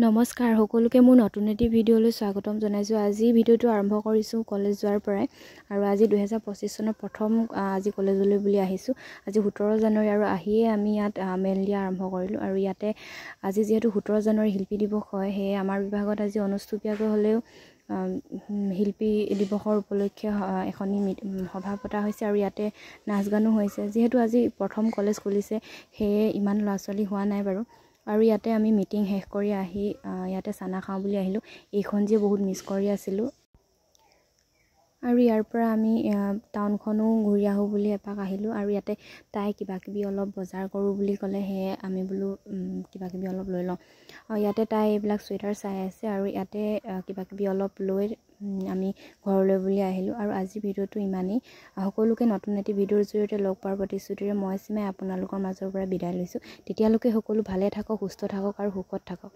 নমস্কাৰ সকলোকে মোৰ নতুন এটি ভিডিঅ'লৈ স্বাগতম জনাইছোঁ। আজি ভিডিঅ'টো আৰম্ভ কৰিছোঁ কলেজ যোৱাৰ পৰাই আৰু আজি 2025 চনৰ প্ৰথম আজি কলেজলৈ বুলি আহিছোঁ। আজি 17 জানুৱাৰী আৰু আহিয়ে আমি ইয়াত মেল দিয়া আৰম্ভ কৰিলোঁ আৰু ইয়াতে আজি যিহেতু 17 জানুৱাৰী শিল্পী দিৱস হয়, সেয়ে আমাৰ বিভাগত আজি অনুষ্টুপীয়াকৈ হ'লেও শিল্পী দিৱসৰ উপলক্ষে এখনি সভা পতা হৈছে আৰু ইয়াতে নাচ গানো হৈছে। যিহেতু আজি প্ৰথম কলেজ খুলিছে সেয়ে ইমান ল'ৰা ছোৱালী হোৱা নাই বাৰু। আৰু ইয়াতে আমি মিটিং শেষ কৰি আহি ইয়াতে চানা খাওঁ বুলি আহিলোঁ। এইখন যে বহুত মিছ কৰি আছিলোঁ আৰু ইয়াৰ পৰা আমি টাউনখনো ঘূৰি আহোঁ বুলি এপাক আহিলোঁ আৰু ইয়াতে তাই কিবাকিবি অলপ বজাৰ কৰোঁ বুলি ক'লে, সেয়ে আমি বোলো কিবাকিবি অলপ লৈ লওঁ। ইয়াতে তাই এইবিলাক চুৱেটাৰ চাই আছে আৰু ইয়াতে কিবাকিবি অলপ লৈ আমি ঘৰলৈ বুলি আহিলোঁ। আৰু আজি ভিডিঅ'টো ইমানেই। সকলোকে নতুন এটি ভিডিঅ'ৰ জৰিয়তে লগ পোৱাৰ প্ৰতিশ্ৰুতিৰে মই চিমাই আপোনালোকৰ মাজৰ পৰা বিদায় লৈছোঁ। তেতিয়ালৈকে সকলো ভালে থাকক, সুস্থ থাকক আৰু সুখত থাকক।